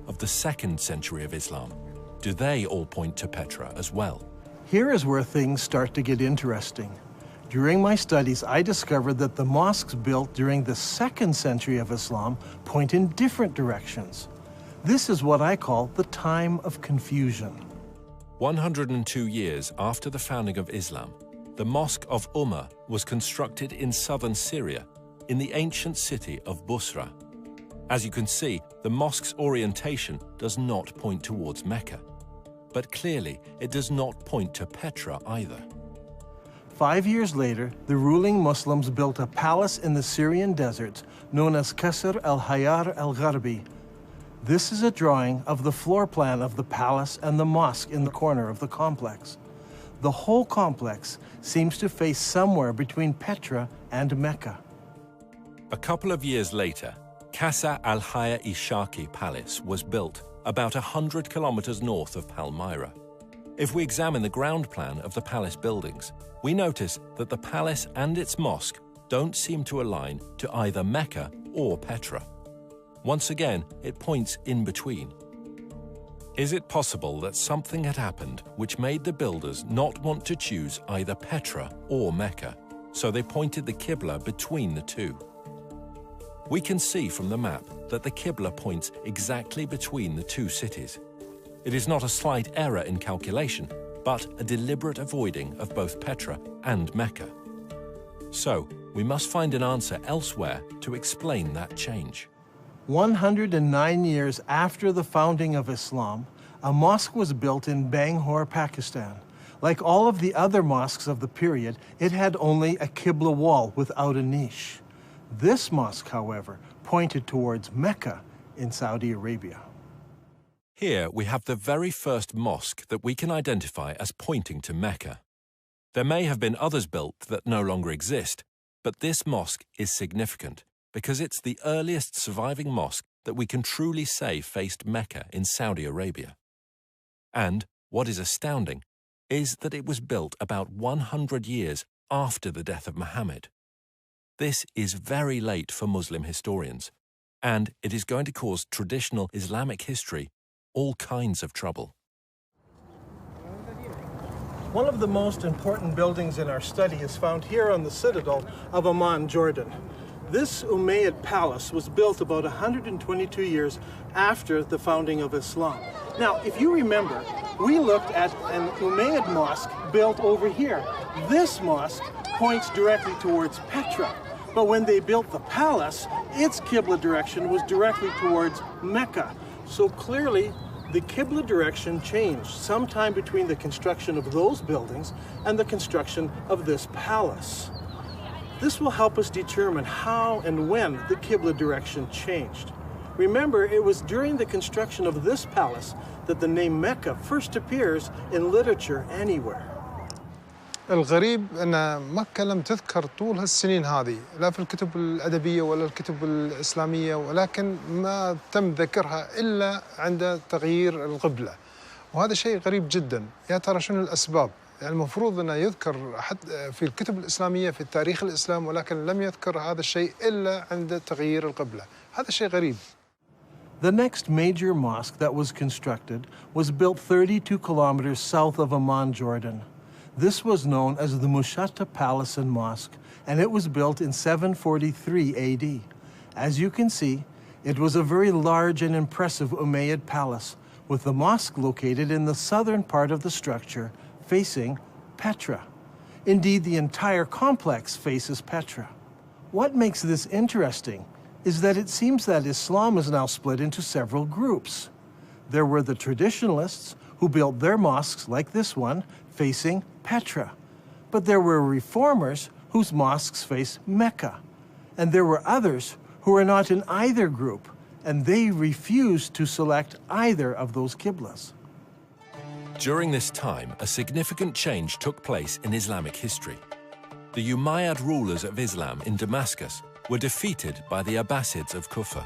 of the 2nd century of Islam? Do they all point to Petra as well? Here is where things start to get interesting. During my studies, I discovered that the mosques built during the 2nd century of Islam point in different directions. This is what I call the time of confusion. 102 years after the founding of Islam, the Mosque of Ummah was constructed in southern Syria, in the ancient city of Busra. As you can see, the mosque's orientation does not point towards Mecca. But clearly, it does not point to Petra either. 5 years later, the ruling Muslims built a palace in the Syrian deserts known as Qasr al-Hayar al-Gharbi. This is a drawing of the floor plan of the palace and the mosque in the corner of the complex. The whole complex seems to face somewhere between Petra and Mecca. A couple of years later, Qasr al-Hayar-i-Shaki Palace was built about 100 kilometers north of Palmyra. If we examine the ground plan of the palace buildings, we notice that the palace and its mosque don't seem to align to either Mecca or Petra. Once again, it points in between. Is it possible that something had happened which made the builders not want to choose either Petra or Mecca, so they pointed the Qibla between the two? We can see from the map that the Qibla points exactly between the two cities. It is not a slight error in calculation, but a deliberate avoiding of both Petra and Mecca. So, we must find an answer elsewhere to explain that change. 109 years after the founding of Islam, a mosque was built in Bangalore, Pakistan. Like all of the other mosques of the period, it had only a Qibla wall without a niche. This mosque, however, pointed towards Mecca in Saudi Arabia. Here we have the very first mosque that we can identify as pointing to Mecca. There may have been others built that no longer exist, but this mosque is significant because it's the earliest surviving mosque that we can truly say faced Mecca in Saudi Arabia. And what is astounding is that it was built about 100 years after the death of Muhammad. This is very late for Muslim historians, and it is going to cause traditional Islamic history all kinds of trouble. One of the most important buildings in our study is found here on the citadel of Amman, Jordan. This Umayyad palace was built about 122 years after the founding of Islam. Now, if you remember, we looked at an Umayyad mosque built over here. This mosque points directly towards Petra, but when they built the palace, its Qibla direction was directly towards Mecca. So clearly, the Qibla direction changed sometime between the construction of those buildings and the construction of this palace. This will help us determine how and when the Qibla direction changed. Remember, it was during the construction of this palace that the name Mecca first appears in literature anywhere. الغريب أن مكة لم تذكر طول هالسنين هذه لا في الكتب الأدبية ولا الكتب الإسلامية، ولكن ما تم ذكرها إلا عند تغيير القبلة، وهذا شيء غريب جدا. يا ترى شنو الأسباب؟ يعني المفروض أنه يذكر في الكتب الإسلامية في تاريخ الإسلام، ولكن لم يذكر هذا الشيء إلا عند تغيير القبلة. هذا شيء غريب. The next major mosque that was constructed was built 32 kilometers south of Amman, Jordan. This was known as the Mushatta Palace and Mosque, and it was built in 743 AD. As you can see, it was a very large and impressive Umayyad palace, with the mosque located in the southern part of the structure, facing Petra. Indeed, the entire complex faces Petra. What makes this interesting is that it seems that Islam is now split into several groups. There were the traditionalists, who built their mosques like this one, facing Petra. But there were reformers whose mosques face Mecca. And there were others who were not in either group, and they refused to select either of those qiblas. During this time, a significant change took place in Islamic history. The Umayyad rulers of Islam in Damascus were defeated by the Abbasids of Kufa.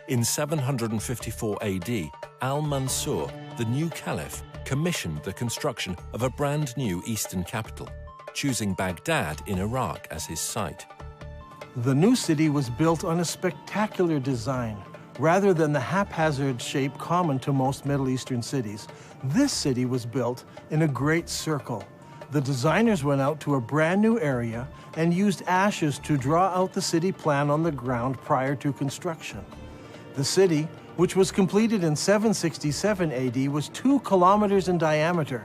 In 754 AD, Al-Mansur, the new caliph, commissioned the construction of a brand new eastern capital, choosing Baghdad in Iraq as his site. The new city was built on a spectacular design, Rather than the haphazard shape common to most Middle Eastern cities, this city was built in a great circle. The designers went out to a brand new area and used ashes to draw out the city plan on the ground prior to construction. The city, which was completed in 767 AD, was 2 kilometers in diameter.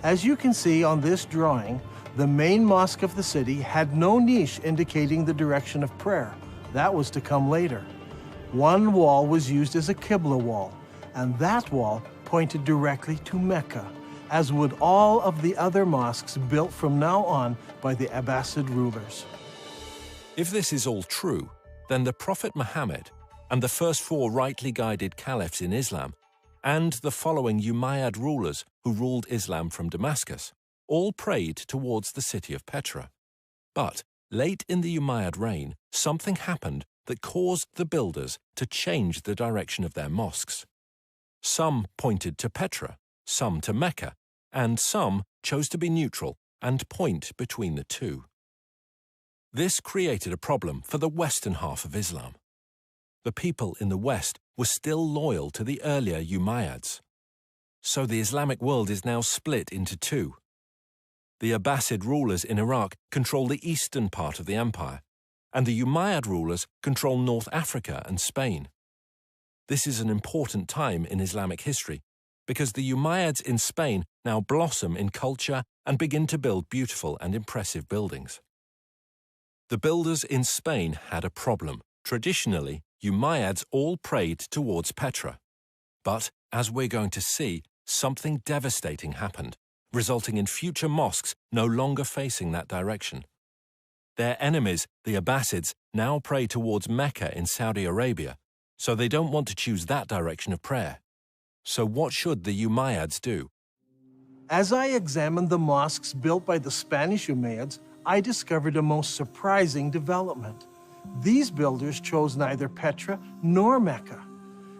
As you can see on this drawing, the main mosque of the city had no niche indicating the direction of prayer. That was to come later. One wall was used as a Qibla wall, and that wall pointed directly to Mecca, as would all of the other mosques built from now on by the Abbasid rulers. If this is all true, then the Prophet Muhammad and the first 4 rightly guided caliphs in Islam and the following Umayyad rulers who ruled Islam from Damascus all prayed towards the city of Petra. But late in the Umayyad reign, something happened that caused the builders to change the direction of their mosques. Some pointed to Petra, some to Mecca, and some chose to be neutral and point between the two. This created a problem for the western half of Islam. The people in the West were still loyal to the earlier Umayyads. So the Islamic world is now split into 2. The Abbasid rulers in Iraq control the eastern part of the empire, and the Umayyad rulers control North Africa and Spain. This is an important time in Islamic history because the Umayyads in Spain now blossom in culture and begin to build beautiful and impressive buildings. The builders in Spain had a problem. Traditionally, Umayyads all prayed towards Petra. But, as we're going to see, something devastating happened, resulting in future mosques no longer facing that direction. Their enemies, the Abbasids, now pray towards Mecca in Saudi Arabia, so they don't want to choose that direction of prayer. So what should the Umayyads do? As I examined the mosques built by the Spanish Umayyads, I discovered a most surprising development. These builders chose neither Petra nor Mecca.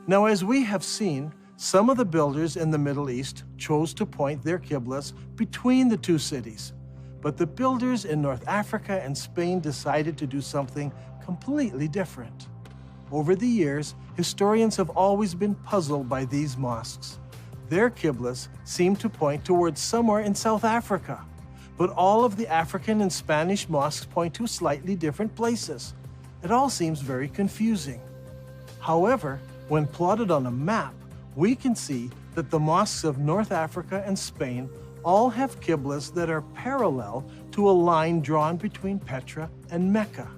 Now, as we have seen, some of the builders in the Middle East chose to point their qiblas between the 2 cities. But the builders in North Africa and Spain decided to do something completely different. Over the years, historians have always been puzzled by these mosques. Their qiblas seem to point towards somewhere in South Africa, but all of the African and Spanish mosques point to slightly different places. It all seems very confusing. However, when plotted on a map, we can see that the mosques of North Africa and Spain all have qiblas that are parallel to a line drawn between Petra and Mecca.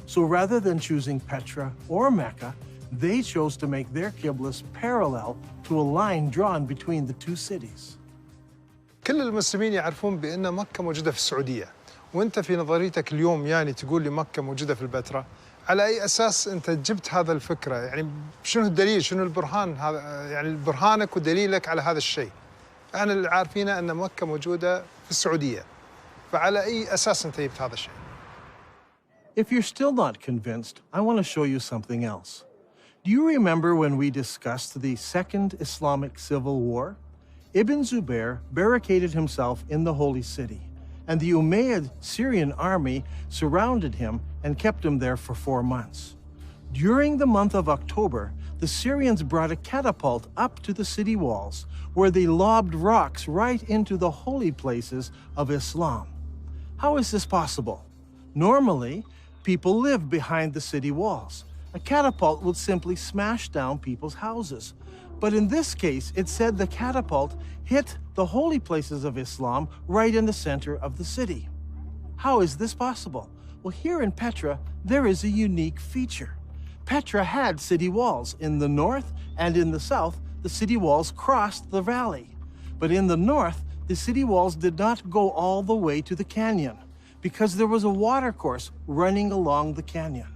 So rather than choosing Petra or Mecca, they chose to make their qiblas parallel to a line drawn between the 2 cities. كل المسلمين يعرفون بأن مكة موجودة في السعودية، وأنت في نظريتك اليوم يعني تقول لي مكة موجودة في البتراء، على أي أساس أنت جبت هذا الفكرة؟ يعني شنو الدليل؟ شنو البرهان هذا؟ يعني برهانك ودليلك على هذا الشيء؟ احنا اللي عارفينه أن مكة موجودة في السعودية، فعلى أي أساس أنت جبت هذا الشيء؟ If you're still not convinced, I want to show you something else. Do you remember when we discussed the Second Islamic Civil War? Ibn Zubair barricaded himself in the Holy City, and the Umayyad Syrian army surrounded him and kept him there for 4 months. During the month of October, the Syrians brought a catapult up to the city walls, where they lobbed rocks right into the holy places of Islam. How is this possible? Normally, people live behind the city walls. A catapult would simply smash down people's houses. But in this case, it said the catapult hit the holy places of Islam right in the center of the city. How is this possible? Well, here in Petra, there is a unique feature. Petra had city walls. In the north and in the south, the city walls crossed the valley. But in the north, the city walls did not go all the way to the canyon because there was a watercourse running along the canyon.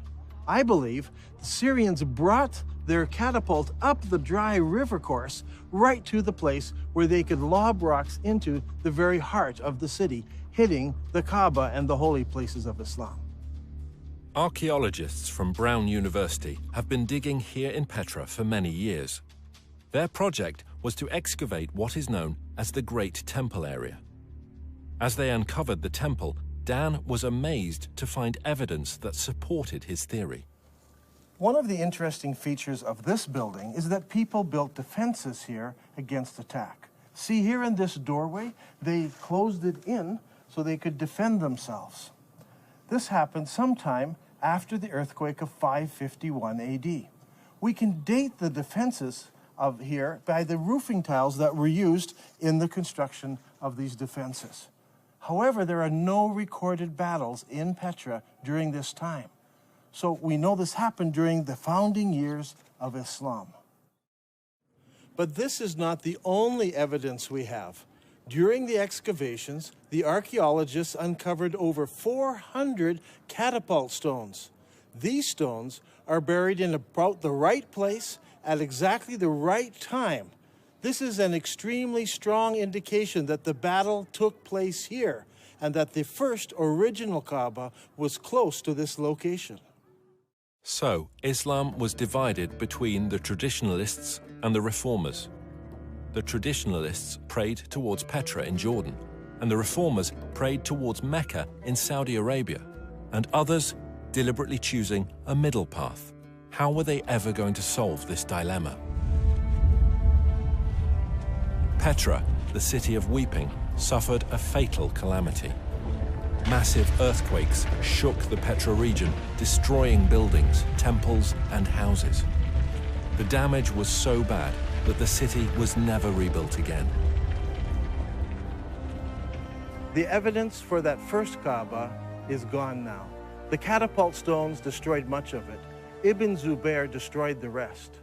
I believe the Syrians brought their catapult up the dry river course right to the place where they could lob rocks into the very heart of the city, hitting the Kaaba and the holy places of Islam. Archaeologists from Brown University have been digging here in Petra for many years. Their project was to excavate what is known as the Great Temple area. As they uncovered the temple, Dan was amazed to find evidence that supported his theory. One of the interesting features of this building is that people built defenses here against attack. See here in this doorway, they closed it in so they could defend themselves. This happened sometime after the earthquake of 551 AD. We can date the defenses of here by the roofing tiles that were used in the construction of these defenses. However, there are no recorded battles in Petra during this time. So we know this happened during the founding years of Islam. But this is not the only evidence we have. During the excavations, the archaeologists uncovered over 400 catapult stones. These stones are buried in about the right place at exactly the right time. This is an extremely strong indication that the battle took place here and that the first original Kaaba was close to this location. So, Islam was divided between the traditionalists and the reformers. The traditionalists prayed towards Petra in Jordan, and the reformers prayed towards Mecca in Saudi Arabia, and others deliberately choosing a middle path. How were they ever going to solve this dilemma? Petra, the city of weeping, suffered a fatal calamity. Massive earthquakes shook the Petra region, destroying buildings, temples, and houses. The damage was so bad that the city was never rebuilt again. The evidence for that first Kaaba is gone now. The catapult stones destroyed much of it. Ibn Zubayr destroyed the rest.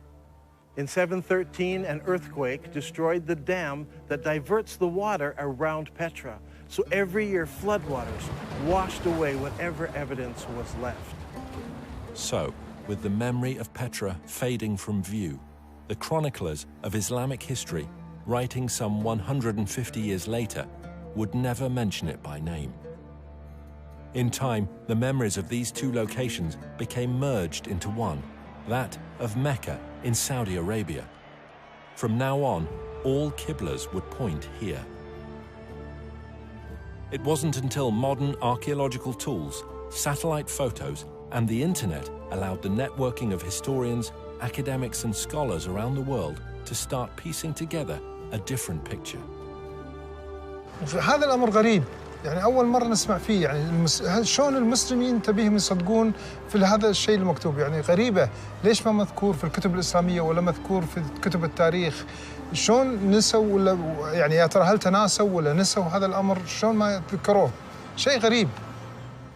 In 713, an earthquake destroyed the dam that diverts the water around Petra. So every year, floodwaters washed away whatever evidence was left. So, with the memory of Petra fading from view, the chroniclers of Islamic history, writing some 150 years later, would never mention it by name. In time, the memories of these two locations became merged into one, that of Mecca in Saudi Arabia. From now on, all Qiblas would point here. It wasn't until modern archaeological tools, satellite photos, and the internet allowed the networking of historians, academics, and scholars around the world to start piecing together a different picture. هذا الأمر غريب، يعني أول مرة نسمع فيه، يعني شلون المسلمين تبيهم يصدقون في هذا الشيء المكتوب، يعني غريبة، ليش ما مذكور في الكتب الإسلامية ولا مذكور في كتب التاريخ؟ شلون نسوا ولا يعني يا ترى هل تناسوا ولا نسوا هذا الأمر؟ شلون ما ذكروه؟ شيء غريب.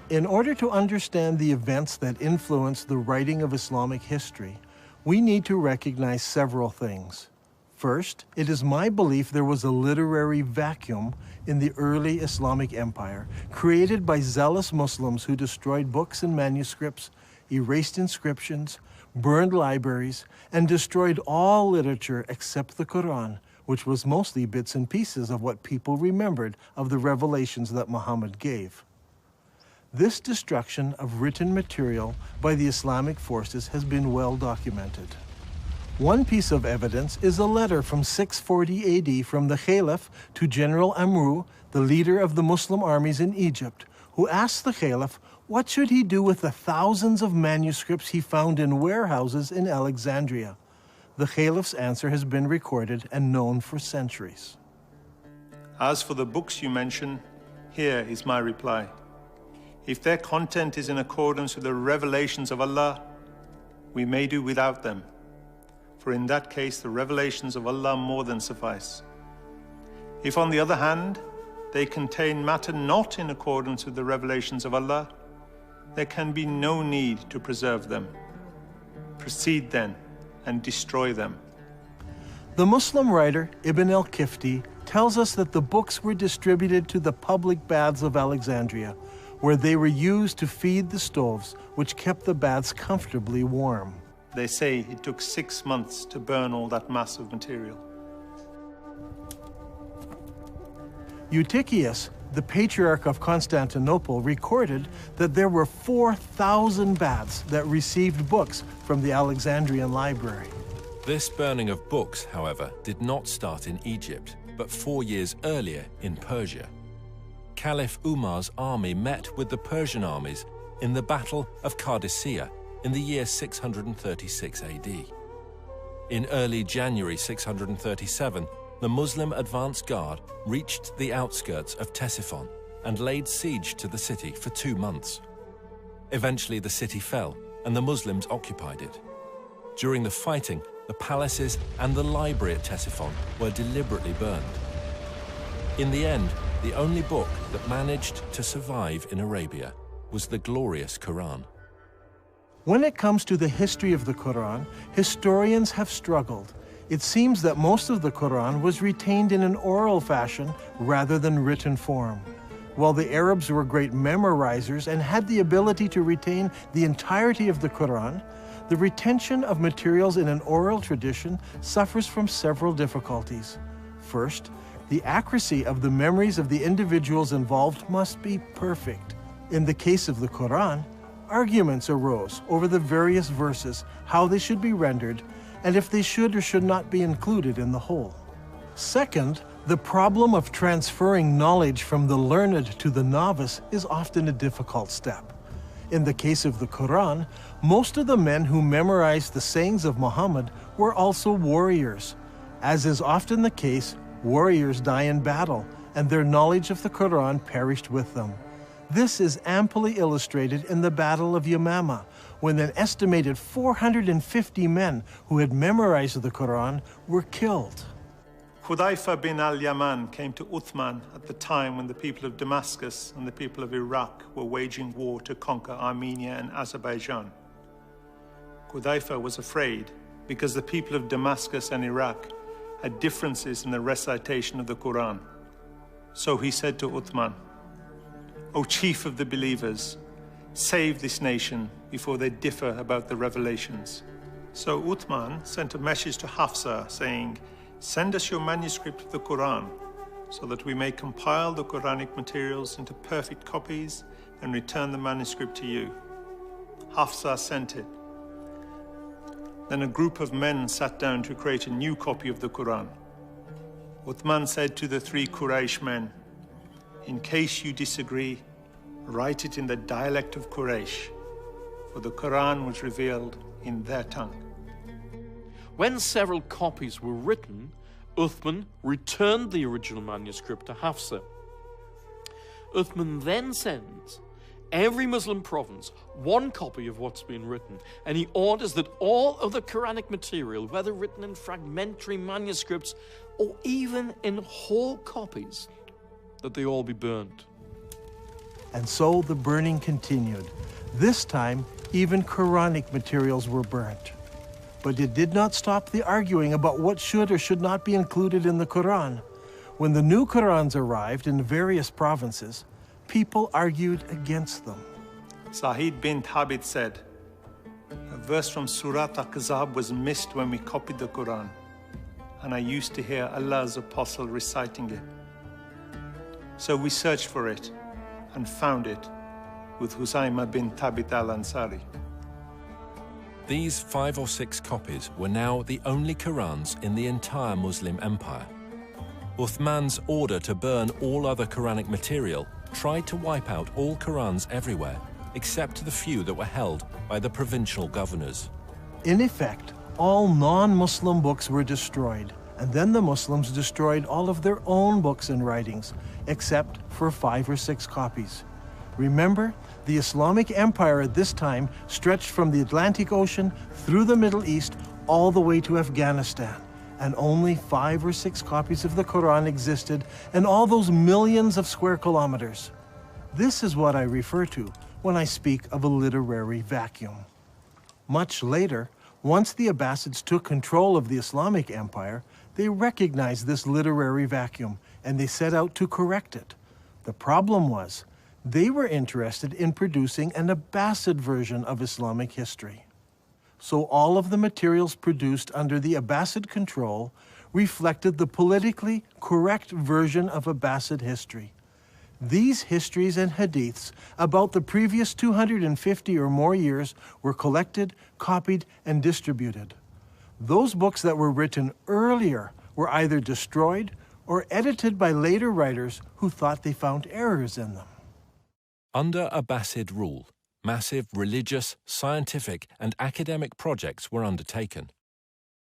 In order to understand the events that influenced the writing of Islamic history, we need to recognize several things. First, it is my belief there was a literary vacuum in the early Islamic empire, created by zealous Muslims who destroyed books and manuscripts, erased inscriptions, burned libraries, and destroyed all literature except the Quran, which was mostly bits and pieces of what people remembered of the revelations that Muhammad gave. This destruction of written material by the Islamic forces has been well documented. One piece of evidence is a letter from 640 AD from the Caliph to General Amru, the leader of the Muslim armies in Egypt, who asked the Caliph what should he do with the thousands of manuscripts he found in warehouses in Alexandria. The Caliph's answer has been recorded and known for centuries. As for the books you mention, here is my reply. If their content is in accordance with the revelations of Allah, we may do without them. For in that case, the revelations of Allah more than suffice. If, on the other hand, they contain matter not in accordance with the revelations of Allah, there can be no need to preserve them. Proceed then and destroy them. The Muslim writer Ibn al-Kifti tells us that the books were distributed to the public baths of Alexandria, where they were used to feed the stoves, which kept the baths comfortably warm. They say it took 6 months to burn all that mass of material. Eutychius, the Patriarch of Constantinople, recorded that there were 4,000 baths that received books from the Alexandrian library. This burning of books, however, did not start in Egypt, but 4 years earlier in Persia. Caliph Umar's army met with the Persian armies in the Battle of Qadisiyah in the year 636 AD. In early January 637, the Muslim advance guard reached the outskirts of Ctesiphon and laid siege to the city for 2 months. Eventually, the city fell and the Muslims occupied it. During the fighting, the palaces and the library at Ctesiphon were deliberately burned. In the end, the only book that managed to survive in Arabia was the glorious Quran. When it comes to the history of the Quran, historians have struggled. It seems that most of the Quran was retained in an oral fashion rather than written form. While the Arabs were great memorizers and had the ability to retain the entirety of the Quran, the retention of materials in an oral tradition suffers from several difficulties. First, the accuracy of the memories of the individuals involved must be perfect. In the case of the Quran, arguments arose over the various verses, how they should be rendered, and if they should or should not be included in the whole. Second, the problem of transferring knowledge from the learned to the novice is often a difficult step. In the case of the Quran, most of the men who memorized the sayings of Muhammad were also warriors. As is often the case, warriors die in battle, and their knowledge of the Quran perished with them. This is amply illustrated in the Battle of Yamama, when an estimated 450 men who had memorized the Quran were killed. Hudayfa bin al-Yaman came to Uthman at the time when the people of Damascus and the people of Iraq were waging war to conquer Armenia and Azerbaijan. Hudayfa was afraid because the people of Damascus and Iraq had differences in the recitation of the Quran. So he said to Uthman, "O chief of the believers, save this nation before they differ about the revelations." So Uthman sent a message to Hafsa saying, "Send us your manuscript of the Quran so that we may compile the Quranic materials into perfect copies and return the manuscript to you." Hafsa sent it. Then a group of men sat down to create a new copy of the Quran. Uthman said to the 3 Quraysh men, "In case you disagree, write it in the dialect of Quraysh, for the Quran was revealed in their tongue." When several copies were written, Uthman returned the original manuscript to Hafsa. Uthman then sends every Muslim province 1 copy of what's been written, and he orders that all of the Quranic material, whether written in fragmentary manuscripts or even in whole copies, that they all be burned. And so the burning continued. This time, even Quranic materials were burnt. But it did not stop the arguing about what should or should not be included in the Quran. When the new Qurans arrived in various provinces, people argued against them. Sa'id bin Thabit said, "A verse from Surah Al-Ahzab was missed when we copied the Quran, and I used to hear Allah's apostle reciting it. So we searched for it and found it with Husayma bin Thabit al-Ansari." These 5 or 6 copies were now the only Qurans in the entire Muslim empire. Uthman's order to burn all other Quranic material tried to wipe out all Qurans everywhere, except the few that were held by the provincial governors. In effect, all non-Muslim books were destroyed, and then the Muslims destroyed all of their own books and writings, except for 5 or 6 copies. Remember, the Islamic Empire at this time stretched from the Atlantic Ocean through the Middle East all the way to Afghanistan, and only 5 or 6 copies of the Quran existed in all those millions of square kilometers. This is what I refer to when I speak of a literary vacuum. Much later, once the Abbasids took control of the Islamic Empire, they recognized this literary vacuum and they set out to correct it. The problem was, they were interested in producing an Abbasid version of Islamic history. So all of the materials produced under the Abbasid control reflected the politically correct version of Abbasid history. These histories and hadiths about the previous 250 or more years were collected, copied, and distributed. Those books that were written earlier were either destroyed or edited by later writers who thought they found errors in them. Under Abbasid rule, massive religious, scientific, and academic projects were undertaken.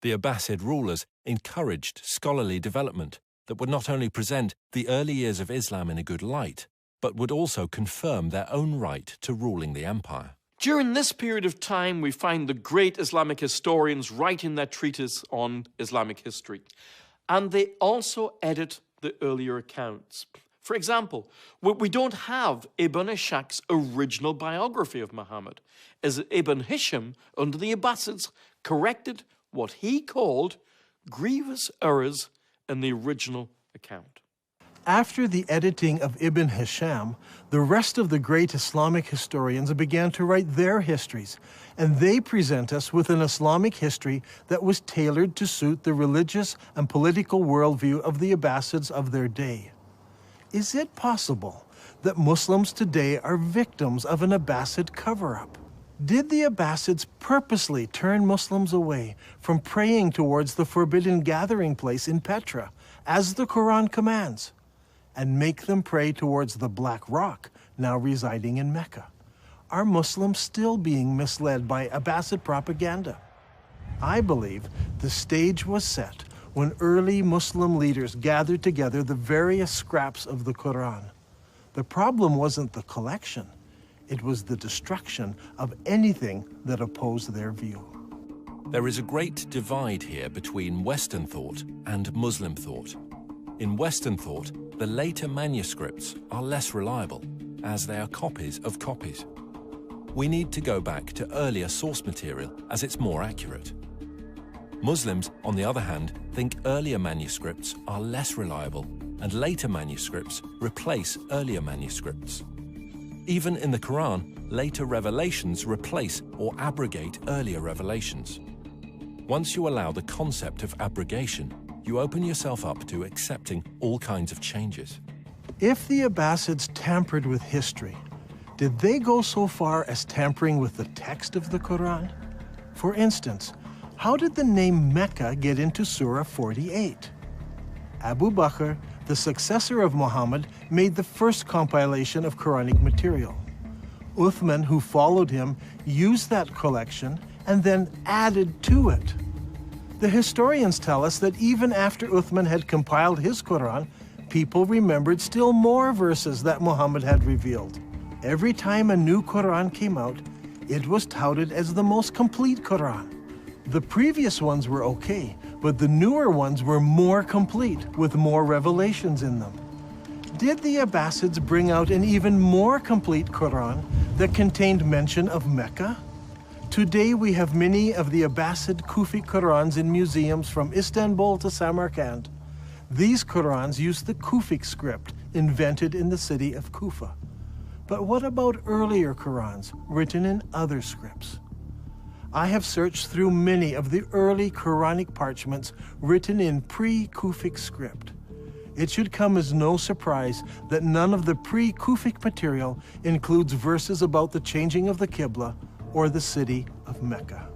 The Abbasid rulers encouraged scholarly development that would not only present the early years of Islam in a good light, but would also confirm their own right to ruling the empire. During this period of time, we find the great Islamic historians writing their treatise on Islamic history. And they also edit the earlier accounts. For example, we don't have Ibn Ishaq's original biography of Muhammad, as Ibn Hisham, under the Abbasids, corrected what he called grievous errors in the original account. After the editing of Ibn Hisham, the rest of the great Islamic historians began to write their histories, and they present us with an Islamic history that was tailored to suit the religious and political worldview of the Abbasids of their day. Is it possible that Muslims today are victims of an Abbasid cover-up? Did the Abbasids purposely turn Muslims away from praying towards the forbidden gathering place in Petra, as the Quran commands, and make them pray towards the Black Rock, now residing in Mecca? Are Muslims still being misled by Abbasid propaganda? I believe the stage was set when early Muslim leaders gathered together the various scraps of the Quran. The problem wasn't the collection, it was the destruction of anything that opposed their view. There is a great divide here between Western thought and Muslim thought. In Western thought, the later manuscripts are less reliable, as they are copies of copies. We need to go back to earlier source material, as it's more accurate. Muslims, on the other hand, think earlier manuscripts are less reliable, and later manuscripts replace earlier manuscripts. Even in the Quran, later revelations replace or abrogate earlier revelations. Once you allow the concept of abrogation, you open yourself up to accepting all kinds of changes. If the Abbasids tampered with history, did they go so far as tampering with the text of the Quran? For instance, how did the name Mecca get into Surah 48? Abu Bakr, the successor of Muhammad, made the first compilation of Quranic material. Uthman, who followed him, used that collection and then added to it. The historians tell us that even after Uthman had compiled his Quran, people remembered still more verses that Muhammad had revealed. Every time a new Quran came out, it was touted as the most complete Quran. The previous ones were okay, but the newer ones were more complete, with more revelations in them. Did the Abbasids bring out an even more complete Quran that contained mention of Mecca? Today we have many of the Abbasid Kufi Qurans in museums from Istanbul to Samarkand. These Qurans use the Kufic script invented in the city of Kufa. But what about earlier Qurans written in other scripts? I have searched through many of the early Quranic parchments written in pre-Kufic script. It should come as no surprise that none of the pre-Kufic material includes verses about the changing of the Qibla or the city of Mecca.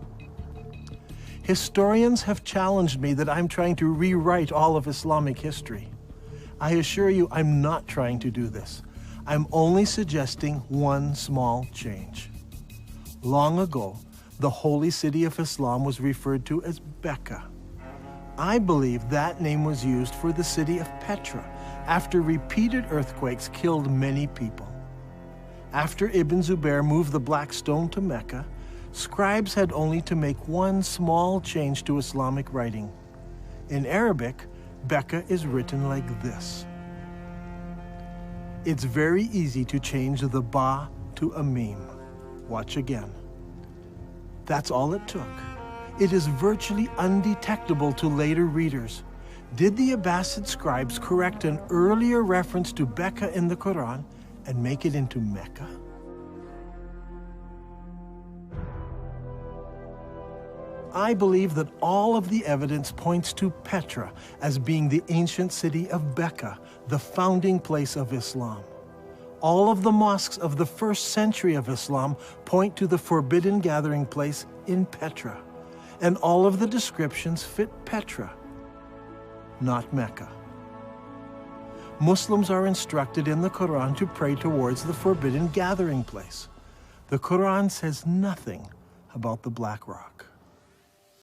Historians have challenged me that I'm trying to rewrite all of Islamic history. I assure you I'm not trying to do this. I'm only suggesting one small change. Long ago, the holy city of Islam was referred to as Mecca. I believe that name was used for the city of Petra after repeated earthquakes killed many people. After Ibn Zubair moved the Black Stone to Mecca, scribes had only to make one small change to Islamic writing. In Arabic, Mecca is written like this. It's very easy to change the ba to a mim. Watch again. That's all it took. It is virtually undetectable to later readers. Did the Abbasid scribes correct an earlier reference to Mecca in the Quran and make it into Mecca? I believe that all of the evidence points to Petra as being the ancient city of Mecca, the founding place of Islam. All of the mosques of the first century of Islam point to the forbidden gathering place in Petra, and all of the descriptions fit Petra, not Mecca. Muslims are instructed in the Quran to pray towards the forbidden gathering place. The Quran says nothing about the Black Rock.